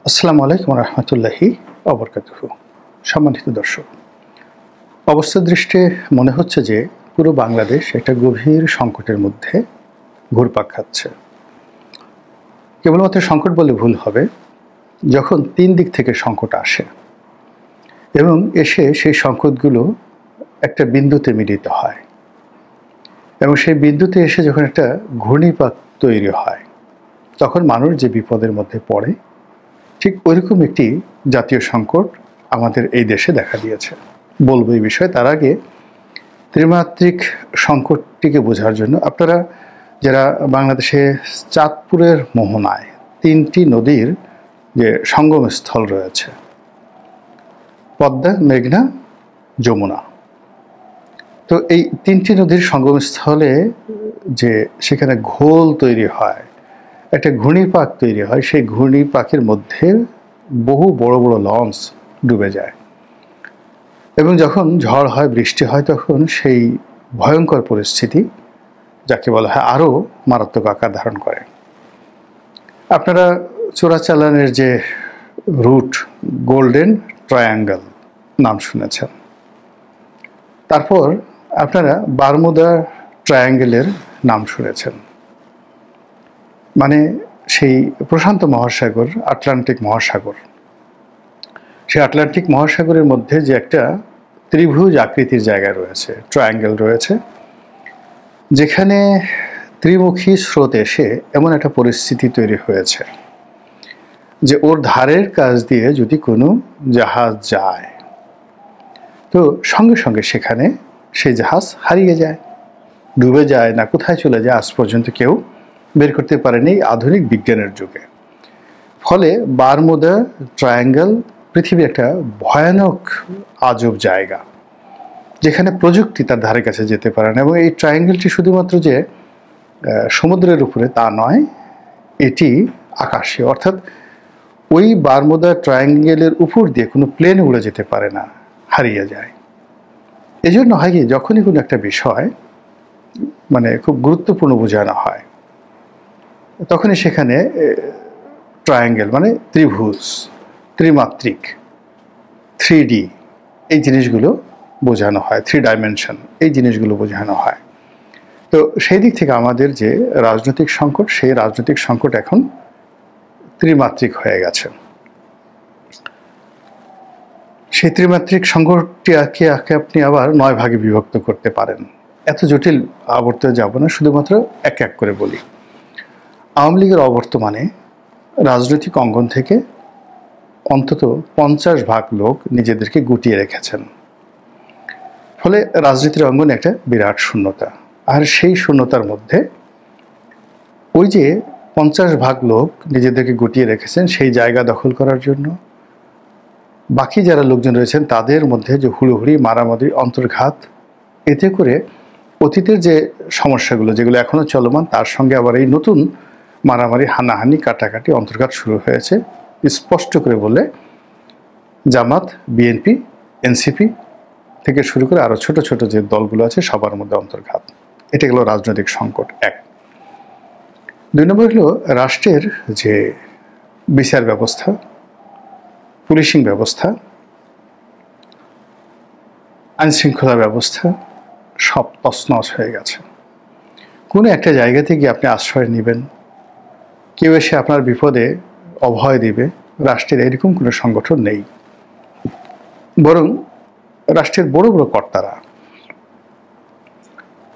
আসসালামু আলাইকুম রহমতুল্লাহি অবরকাতুহু। সম্মানিত দর্শক, অবস্থার দৃষ্টে মনে হচ্ছে যে পুরো বাংলাদেশ একটা গভীর সংকটের মধ্যে ঘুরপাক খাচ্ছে। কেবলমাত্র সংকট বলে ভুল হবে, যখন তিন দিক থেকে সংকট আসে এবং এসে সেই সংকটগুলো একটা বিন্দুতে মিলিত হয় এবং সেই বিন্দুতে এসে যখন একটা ঘূর্ণিপাক তৈরি হয়, তখন মানুষ যে বিপদের মধ্যে পড়ে, ঠিক ওইরকম একটি জাতীয় সংকট আমাদের এই দেশে দেখা দিয়েছে। বলবো এই বিষয়ে, তার আগে ত্রিমাত্রিক সংকটটিকে বোঝার জন্য আপনারা যারা বাংলাদেশে চাঁদপুরের মোহনায় তিনটি নদীর যে সঙ্গমস্থল রয়েছে, পদ্মা, মেঘনা, যমুনা, তো এই তিনটি নদীর সঙ্গমস্থলে যে সেখানে ঘোল তৈরি হয়, একটা ঘূর্ণিপাক তৈরি হয়, সেই ঘূর্ণিপাকের মধ্যে বহু বড় বড় লঞ্চ ডুবে যায় এবং যখন ঝড় হয়, বৃষ্টি হয়, তখন সেই ভয়ঙ্কর পরিস্থিতি, যাকে বলা হয়, আরও মারাত্মক আকার ধারণ করে। আপনারা চোরাচালানের যে রুট, গোল্ডেন ট্রায়াঙ্গল নাম শুনেছেন। তারপর আপনারা বারমুদা ট্রায়াঙ্গেলের নাম শুনেছেন, মানে সেই প্রশান্ত মহাসাগর, আটলান্টিক মহাসাগর, সেই আটলান্টিক মহাসাগরের মধ্যে যে একটা ত্রিভুজ আকৃতির জায়গা রয়েছে, ট্রায়াঙ্গেল রয়েছে, যেখানে ত্রিমুখী স্রোত এসে এমন একটা পরিস্থিতি তৈরি হয়েছে যে ওর ধারের কাছ দিয়ে যদি কোনো জাহাজ যায়, তো সঙ্গে সঙ্গে সেখানে সেই জাহাজ হারিয়ে যায়, ডুবে যায়, না কোথায় চলে যায়, আজ পর্যন্ত কেউ বের করতে পারেনি আধুনিক বিজ্ঞানের যুগে। ফলে বারমুদা ট্রায়াঙ্গল পৃথিবীর একটা ভয়ানক আজব জায়গা, যেখানে প্রযুক্তি তার ধারে কাছে যেতে পারে না। এবং এই ট্রায়াঙ্গেলটি শুধুমাত্র যে সমুদ্রের উপরে তা নয়, এটি আকাশে, অর্থাৎ ওই বারমুদা ট্রায়াঙ্গেলের উপর দিয়ে কোনো প্লেন উড়ে যেতে পারে না, হারিয়ে যায়। এজন্য হয় কি, যখনই কোনো একটা বিষয় মানে খুব গুরুত্বপূর্ণ বোঝানো হয়, তখনই সেখানে ট্রায়াঙ্গেল মানে ত্রিভুজ, ত্রিমাত্রিক, 3D এই জিনিসগুলো বোঝানো হয়, 3 ডাইমেনশন এই জিনিসগুলো বোঝানো হয়। তো সেই দিক থেকে আমাদের যে রাজনৈতিক সংকট, সেই রাজনৈতিক সংকট এখন ত্রিমাত্রিক হয়ে গেছে। সেই ত্রিমাত্রিক সংকটটিকে আপনি আবার 9 ভাগে বিভক্ত করতে পারেন। এত জটিল আবর্তে যাব না, শুধুমাত্র এক এক করে বলি। আওয়ামী লীগের অবর্তমানে রাজনৈতিক অঙ্গন থেকে অন্তত 50% লোক নিজেদেরকে গুটিয়ে রেখেছেন। ফলে রাজনীতির অঙ্গনে একটা বিরাট শূন্যতা। আর সেই শূন্যতার মধ্যে ওই যে 50% লোক নিজেদেরকে গুটিয়ে রেখেছেন, সেই জায়গা দখল করার জন্য বাকি যারা লোকজন রয়েছেন তাদের মধ্যে যে হুড়োহুড়ি, মারামারি, অন্তর্ঘাত, এতে করে অতীতের যে সমস্যাগুলো যেগুলো এখনও চলমান, তার সঙ্গে আবার এই নতুন মারামারি, হানাহানি, কাটাকাটি, অন্তর্ঘাত শুরু হয়েছে। স্পষ্ট করে বলে জামাত, বিএনপি, এনসিপি থেকে শুরু করে আরও ছোট ছোট যে দলগুলো আছে, সবার মধ্যে অন্তর্ঘাত। এটা গেল রাজনৈতিক সংকট এক। 2 নম্বর হলো রাষ্ট্রের যে বিচার ব্যবস্থা, পুলিশিং ব্যবস্থা, আইনশৃঙ্খলা ব্যবস্থা সব তছনছ হয়ে গেছে। কোনো একটা জায়গা থেকে আপনি আশ্রয় নেবেন, কেউ এসে আপনার বিপদে অভয় দিবে, রাষ্ট্রের এরকম কোনো সংগঠন নেই। বরং রাষ্ট্রের বড় বড় কর্তারা,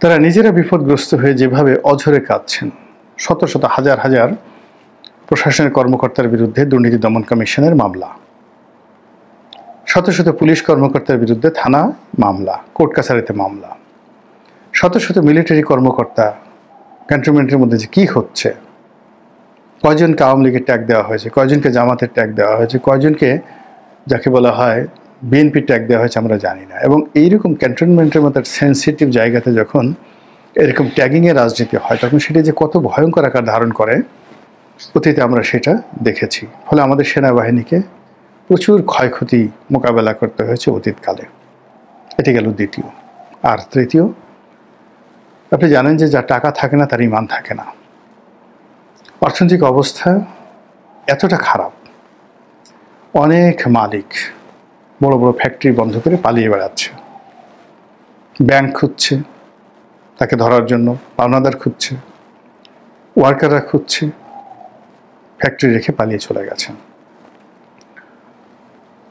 তারা নিজেরা বিপদগ্রস্ত হয়ে যেভাবে অঝরে কাঁদছেন, শত শত হাজার হাজার প্রশাসনের কর্মকর্তার বিরুদ্ধে দুর্নীতি দমন কমিশনের মামলা, শত শত পুলিশ কর্মকর্তার বিরুদ্ধে থানা মামলা, কোর্ট কাছারিতে মামলা, শত শত মিলিটারি কর্মকর্তা, ক্যান্টনমেন্টের মধ্যে যে কী হচ্ছে, কয়জনকে আওয়ামী লীগের ট্যাগ দেওয়া হয়েছে, কয়জনকে জামাতের ট্যাগ দেওয়া হয়েছে, কয়জনকে যাকে বলা হয় বিএনপি ট্যাগ দেওয়া হয়েছে, আমরা জানি না। এবং এইরকম ক্যান্টনমেন্টের মতো সেন্সিটিভ জায়গাতে যখন এরকম ট্যাগিংয়ের রাজনীতি হয়, তখন সেটা যে কত ভয়ঙ্কর আকার ধারণ করে, অতীতে আমরা সেটা দেখেছি। ফলে আমাদের সেনাবাহিনীকে প্রচুর ক্ষয়ক্ষতি মোকাবেলা করতে হয়েছে অতীতকালে। এটি গেল দ্বিতীয়। আর তৃতীয়, আপনি জানেন যে যার টাকা থাকে না তার ঈমান থাকে না। অর্থনৈতিক অবস্থা এতটা খারাপ অনেক মালিক বড় বড় ফ্যাক্টরি বন্ধ করে পালিয়ে বেড়াচ্ছে। ব্যাংক খুঁজছে তাকে ধরার জন্য, পাওনাদার খুঁজছে, ওয়ার্কাররা খুঁজছে, ফ্যাক্টরি রেখে পালিয়ে চলে গেছেন।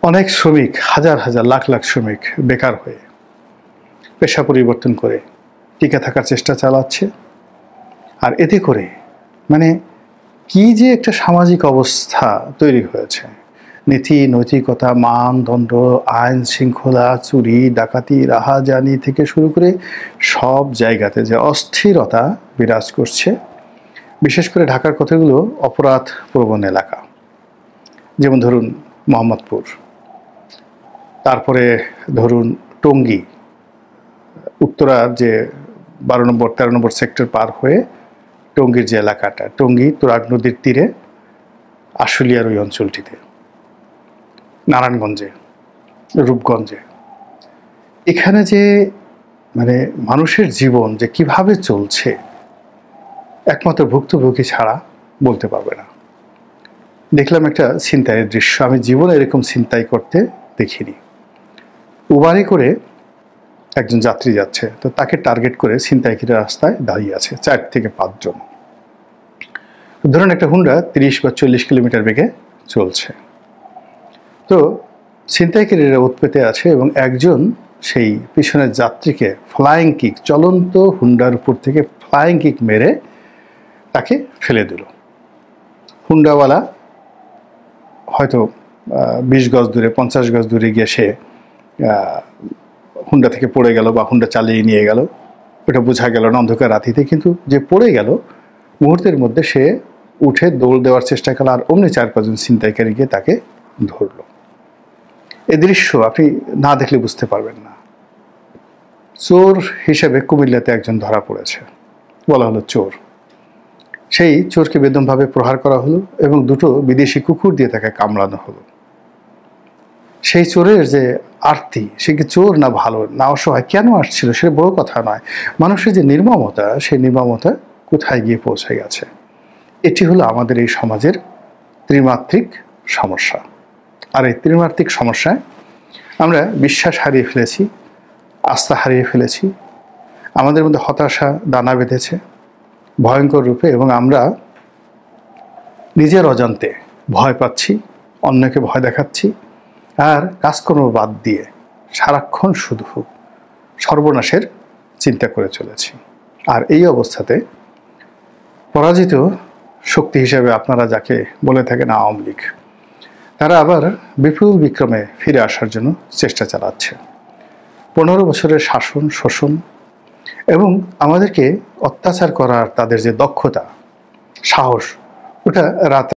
অনেক শ্রমিক, হাজার হাজার লাখ লাখ শ্রমিক বেকার হয়ে পেশা পরিবর্তন করে টিকে থাকার চেষ্টা চালাচ্ছে। আর এতে করে মানে কি যে একটা সামাজিক অবস্থা তৈরি হয়েছে, নীতি নৈতিকতা, মানদণ্ড, আইন শৃঙ্খলা, চুরি ডাকাতি, রাহাজানি থেকে শুরু করে সব জায়গাতে যে অস্থিরতা বিরাজ করছে। বিশেষ করে ঢাকার কথাগুলো অপরাধ প্রবণ এলাকা, যেমন ধরুন মোহাম্মদপুর, তারপরে ধরুন টঙ্গী, উত্তরার যে 12 নম্বর 13 নম্বর সেক্টর পার হয়ে টঙ্গীর যে এলাকাটা, টঙ্গী তুরাগ নদীর তীরে আশুলিয়ার ওই অঞ্চলটিতে, নারায়ণগঞ্জে, রূপগঞ্জে, এখানে যে মানে মানুষের জীবন যে কিভাবে চলছে একমাত্র ভুক্তভোগী ছাড়া বলতে পারবে না। দেখলাম একটা ছিনতাইয়ের দৃশ্য, আমি জীবনে এরকম ছিনতাই করতে দেখিনি। উবারে করে একজন যাত্রী যাচ্ছে, তো তাকে টার্গেট করে ছিনতাইকারীরা রাস্তায় দাঁড়িয়ে আছে 4 থেকে 5 জন। ধরুন একটা হুন্ডা 30 বা 40 কিলোমিটার বেগে চলছে, তো ছিনতাইকারীরা উৎপেতে আছে এবং একজন সেই পিছনের যাত্রীকে ফ্লাইং কিক, চলন্ত হুন্ডার উপর থেকে ফ্লাইং কিক মেরে তাকে ফেলে দিল। হুন্ডাওয়ালা হয়তো 20 গজ দূরে, 50 গজ দূরে গিয়ে সে হুন্ডা থেকে পড়ে গেল বা হুন্ডা চালিয়ে নিয়ে গেল, ওটা বোঝা গেল না অন্ধকার রাতিতে। কিন্তু যে পড়ে গেল মুহূর্তের মধ্যে সে উঠে দৌড় দেওয়ার চেষ্টা করল, আর অমনি 4-5 জন ছিনতাইকারী গিয়ে তাকে ধরল। এ দৃশ্য আপনি না দেখলে বুঝতে পারবেন না। চোর হিসেবে কুমিল্লাতে একজন ধরা পড়েছে, বলা হলো চোর। সেই চোরকে বেদমভাবে প্রহার করা হলো এবং 2টো বিদেশি কুকুর দিয়ে তাকে কামড়ানো হলো। সেই চোরের যে আরতি, সে কি চোর না ভালো না অসহায়, কেন আসছিল সেটা বড় কথা নয়, মানুষের যে নির্মমতা, সেই নির্মমতা কোথায় গিয়ে পৌঁছে গেছে। এটি হলো আমাদের এই সমাজের ত্রিমাত্রিক সমস্যা। আর এই ত্রিমাত্রিক সমস্যায় আমরা বিশ্বাস হারিয়ে ফেলেছি, আস্থা হারিয়ে ফেলেছি, আমাদের মধ্যে হতাশা দানা বেঁধেছে ভয়ঙ্কর রূপে, এবং আমরা নিজের অজান্তে ভয় পাচ্ছি, অন্যকে ভয় দেখাচ্ছি, আর কাজকর্ম বাদ দিয়ে সারাক্ষণ শুধু সর্বনাশের চিন্তা করে চলেছি। আর এই অবস্থাতে পরাজিত শক্তি হিসেবে আপনারা যাকে বলে থাকেন আওয়ামী লীগ, তারা আবার বিপুল বিক্রমে ফিরে আসার জন্য চেষ্টা চালাচ্ছে। 15 বছরের শাসন, শোষণ এবং আমাদেরকে অত্যাচার করার তাদের যে দক্ষতা, সাহস, ওটা রাত